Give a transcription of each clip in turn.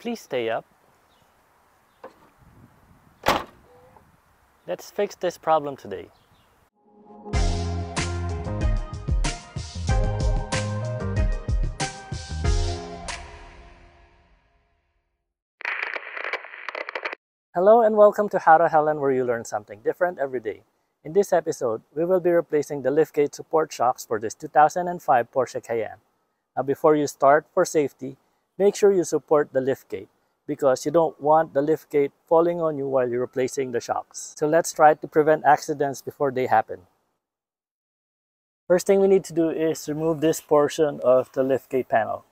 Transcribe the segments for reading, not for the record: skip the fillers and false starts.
Please stay up. Let's fix this problem today. Hello and welcome to How to Helen, where you learn something different every day. In this episode, we will be replacing the liftgate support shocks for this 2005 Porsche Cayenne. Now before you start, for safety, make sure you support the liftgate because you don't want the liftgate falling on you while you're replacing the shocks. So let's try to prevent accidents before they happen. First thing we need to do is remove this portion of the liftgate panel.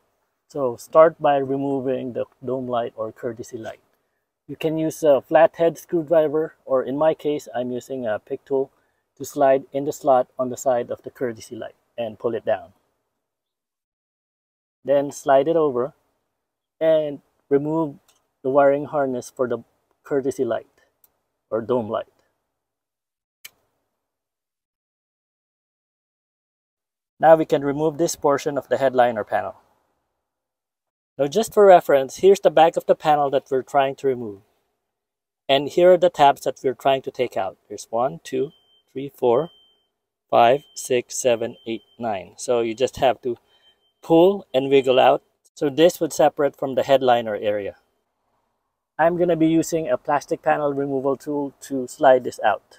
So start by removing the dome light or courtesy light. You can use a flathead screwdriver, or in my case, I'm using a pick tool to slide in the slot on the side of the courtesy light and pull it down. Then slide it over and remove the wiring harness for the courtesy light or dome light. Now we can remove this portion of the headliner panel. Now just for reference, here's the back of the panel that we're trying to remove. And here are the tabs that we're trying to take out. There's 1, 2, 3, 4, 5, 6, 7, 8, 9. So you just have to pull and wiggle out. So this would separate from the headliner area. I'm going to be using a plastic panel removal tool to slide this out.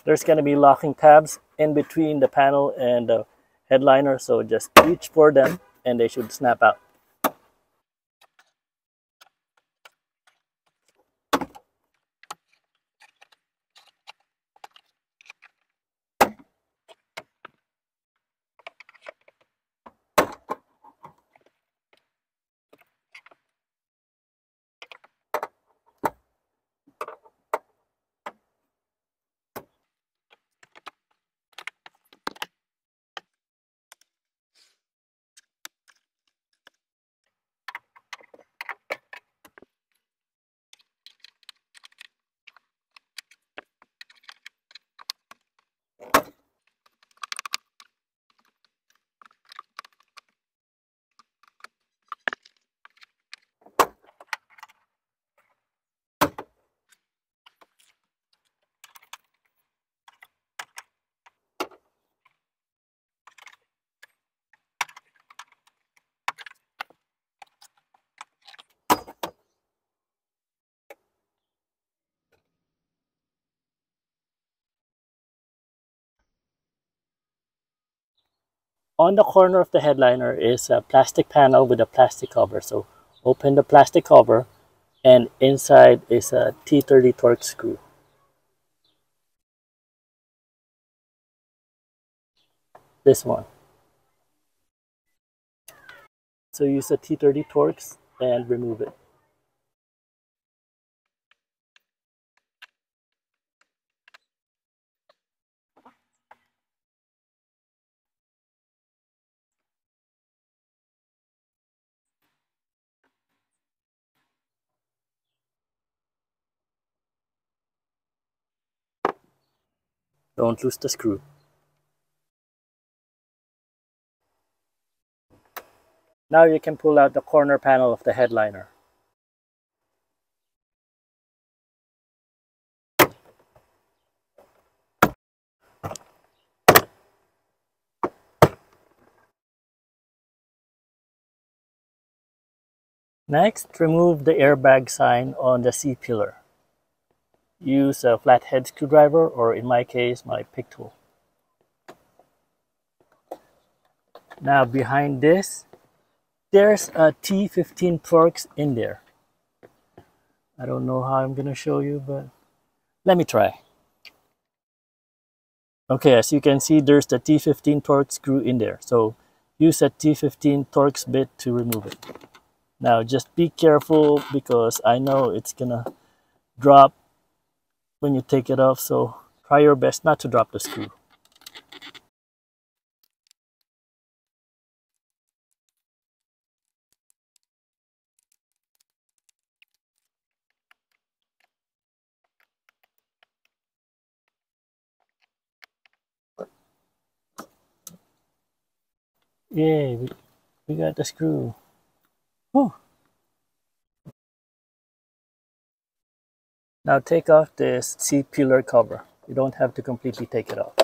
There's going to be locking tabs in between the panel and the headliner, so just reach for them and they should snap out. On the corner of the headliner is a plastic panel with a plastic cover. So open the plastic cover and inside is a T30 Torx screw. This one. So use a T30 Torx and remove it. Don't lose the screw. Now you can pull out the corner panel of the headliner. Next, remove the airbag sign on the C-pillar. Use a flathead screwdriver, or in my case, my pick tool. Now behind this, there's a T15 Torx in there. I don't know how I'm going to show you, but let me try. Okay, as you can see, there's the T15 Torx screw in there. So use a T15 Torx bit to remove it. Now just be careful because I know it's going to drop when you take it off, so try your best not to drop the screw. Yay, we got the screw. Whew. Now take off this C-pillar cover. You don't have to completely take it off.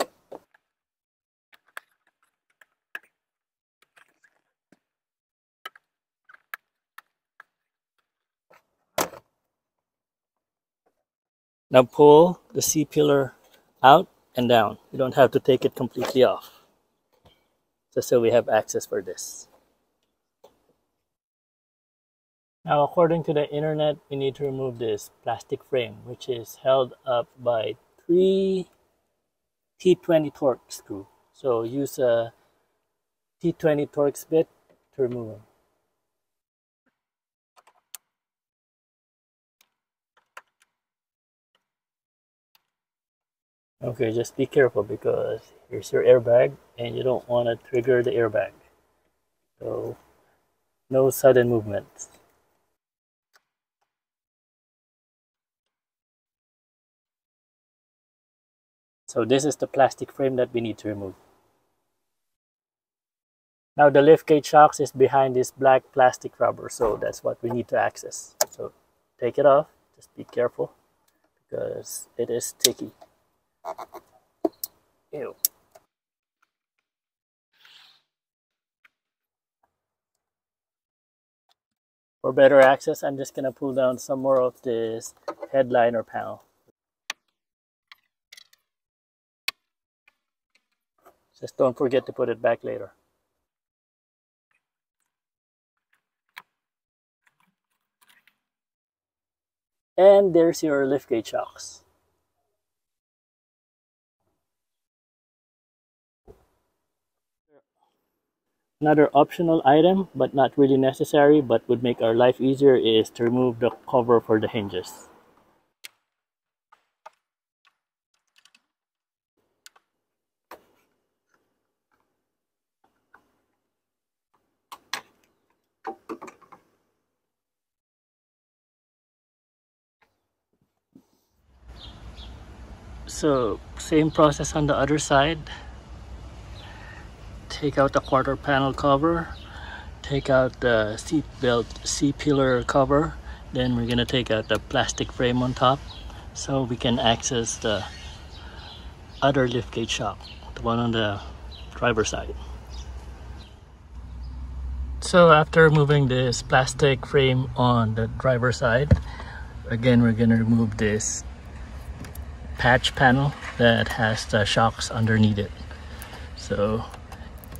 Now pull the C-pillar out and down. You don't have to take it completely off. Just so we have access for this. Now, according to the internet, we need to remove this plastic frame, which is held up by 3 T20 Torx screw. So use a T20 Torx bit to remove them. Okay, just be careful because here's your airbag and you don't want to trigger the airbag. So no sudden movements. So this is the plastic frame that we need to remove. Now the liftgate shocks is behind this black plastic rubber, so that's what we need to access. So take it off, just be careful because it is sticky. Ew. For better access, I'm just gonna pull down some more of this headliner panel. Just don't forget to put it back later. And there's your liftgate shocks. Another optional item, but not really necessary, but would make our life easier, is to remove the cover for the hinges. So same process on the other side. Take out the quarter panel cover, take out the seat belt C-pillar cover, then we're gonna take out the plastic frame on top so we can access the other liftgate shock, the one on the driver's side. So after removing this plastic frame on the driver's side, again we're gonna remove this patch panel that has the shocks underneath it. So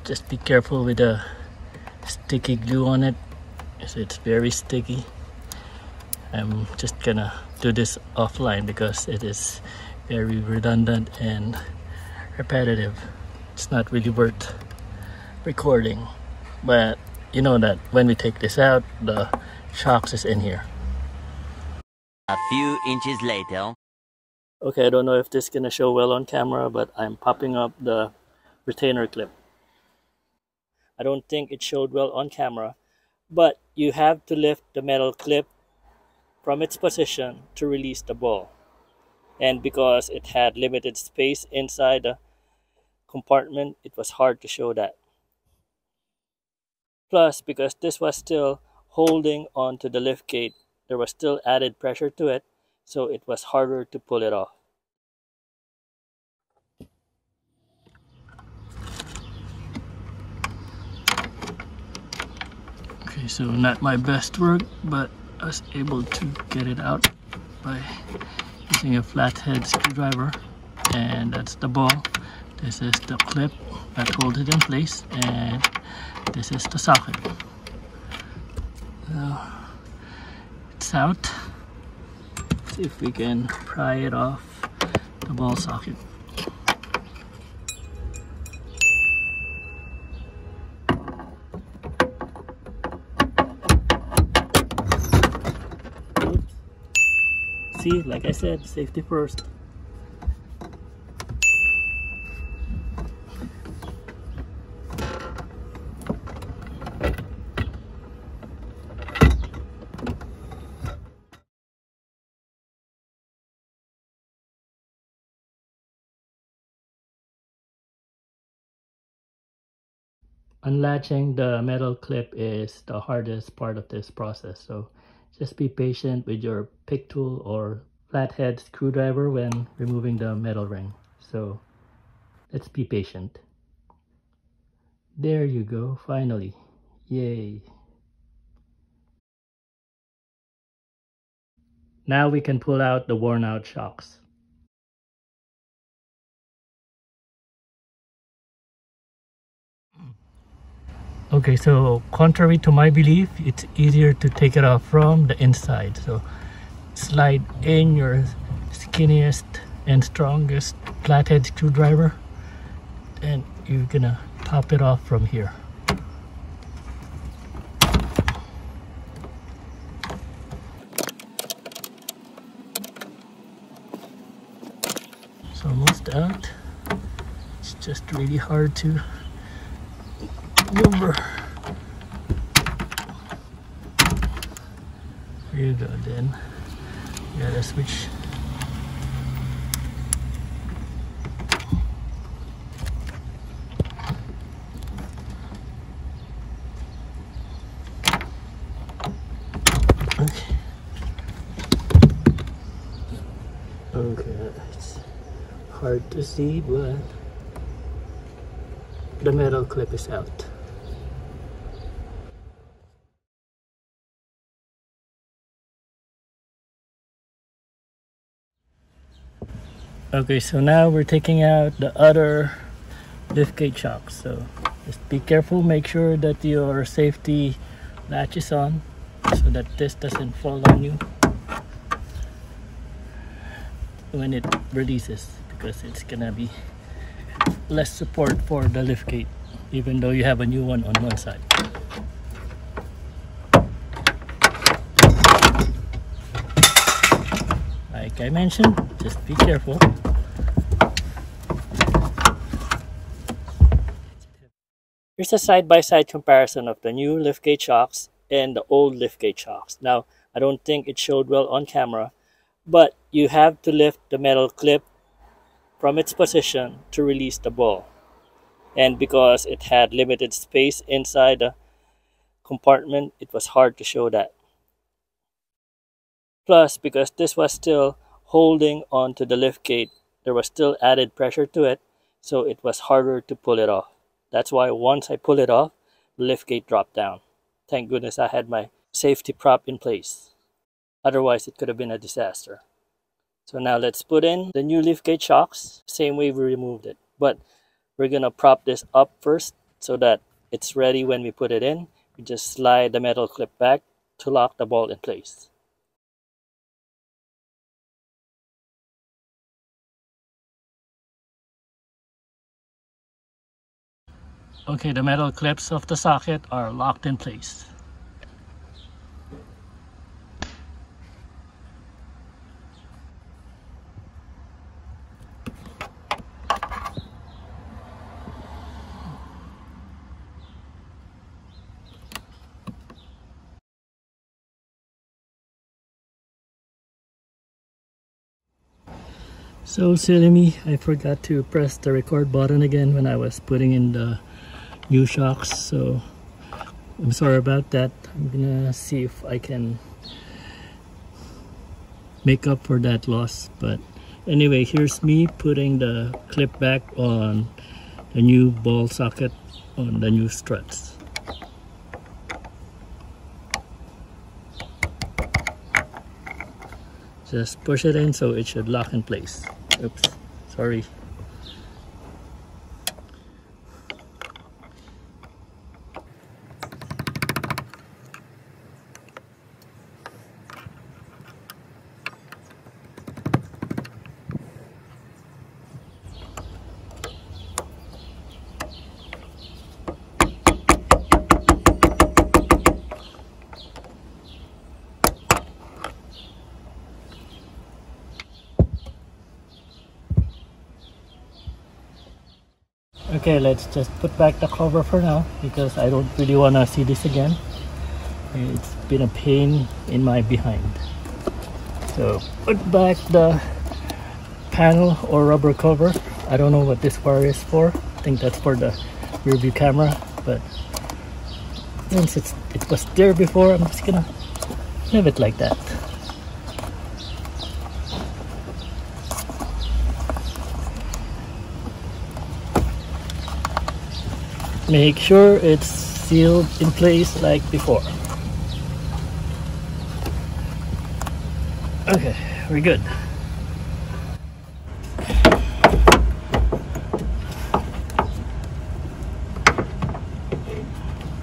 just be careful with the sticky glue on it, it's very sticky. I'm just gonna do this offline because it is very redundant and repetitive. It's not really worth recording, but you know that when we take this out, the shocks is in here. A few inches later. Okay, I don't know if this is gonna show well on camera, but I'm popping up the retainer clip. I don't think it showed well on camera, but you have to lift the metal clip from its position to release the ball. And because it had limited space inside the compartment, it was hard to show that. Plus, because this was still holding onto the lift gate, there was still added pressure to it, so it was harder to pull it off. Okay, so not my best work, but I was able to get it out by using a flathead screwdriver. And that's the ball. This is the clip that holds it in place, and this is the socket. So it's out. See if we can pry it off the ball socket. See, like I said, safety first. Unlatching the metal clip is the hardest part of this process, so just be patient with your pick tool or flathead screwdriver when removing the metal ring. So let's be patient. There you go, finally. Yay. Now we can pull out the worn out shocks. Okay, so contrary to my belief, it's easier to take it off from the inside. So slide in your skinniest and strongest flathead screwdriver and you're gonna pop it off from here. It's almost out. It's just really hard to maneuver. There you go then. You gotta switch. Okay. Okay, it's hard to see, but the metal clip is out. Okay, so now we're taking out the other liftgate shocks. So just be careful, make sure that your safety latch is on so that this doesn't fall on you when it releases, because it's gonna be less support for the liftgate even though you have a new one on one side. Like I mentioned, just be careful. Here's a side-by-side comparison of the new liftgate shocks and the old liftgate shocks. Now, I don't think it showed well on camera, but you have to lift the metal clip from its position to release the ball. And because it had limited space inside the compartment, it was hard to show that. Plus, because this was still holding onto the liftgate, there was still added pressure to it, so it was harder to pull it off. That's why once I pull it off, the liftgate dropped down. Thank goodness I had my safety prop in place. Otherwise, it could have been a disaster. So now let's put in the new liftgate shocks, same way we removed it. But we're gonna prop this up first so that it's ready when we put it in. We just slide the metal clip back to lock the ball in place. Okay, the metal clips of the socket are locked in place. So silly me, I forgot to press the record button again when I was putting in the new shocks, so I'm sorry about that. I'm gonna see if I can make up for that loss. But anyway, here's me putting the clip back on the new ball socket on the new struts. Just push it in so it should lock in place. Oops, sorry. Okay, let's just put back the cover for now because I don't really want to see this again. It's been a pain in my behind. So put back the panel or rubber cover. I don't know what this wire is for. I think that's for the rear view camera. but since it was there before, I'm just gonna leave it like that. Make sure it's sealed in place like before. Okay, we're good.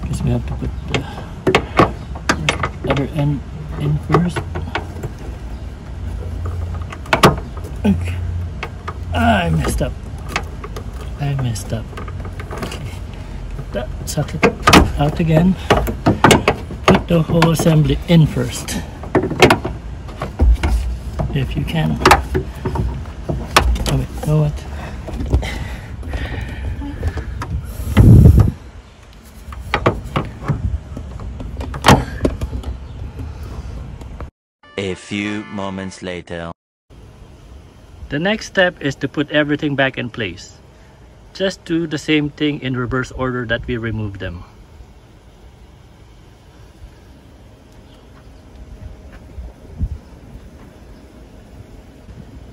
Guess we have to put the other end in first. Okay. I messed up. Okay. Suck it out again. Put the whole assembly in first, if you can. Oh wait, you know what? A few moments later. The next step is to put everything back in place. Just do the same thing in reverse order that we removed them.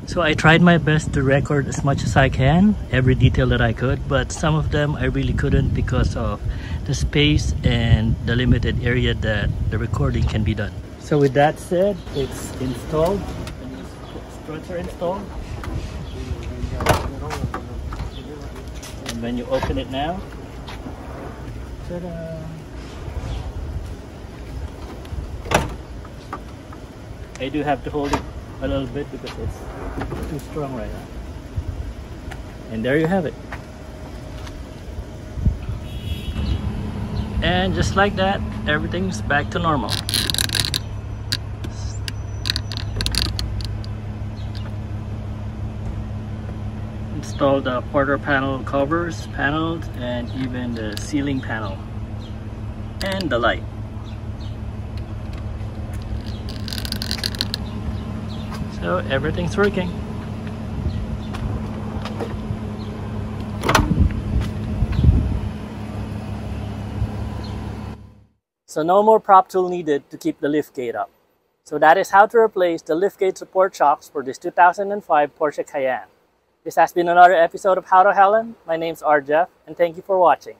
So I tried my best to record as much as I can, every detail that I could, but some of them I really couldn't because of the space and the limited area that the recording can be done. So with that said, it's installed. Struts are installed. And when you open it now, ta-da! I do have to hold it a little bit because it's too strong right now. And there you have it. And just like that, everything's back to normal. Installed the quarter panel covers, panels, and even the ceiling panel and the light. So everything's working. So no more prop tool needed to keep the liftgate up. So that is how to replace the liftgate support shocks for this 2005 Porsche Cayenne. This has been another episode of How to Helen. My name's R. Jeff, and thank you for watching.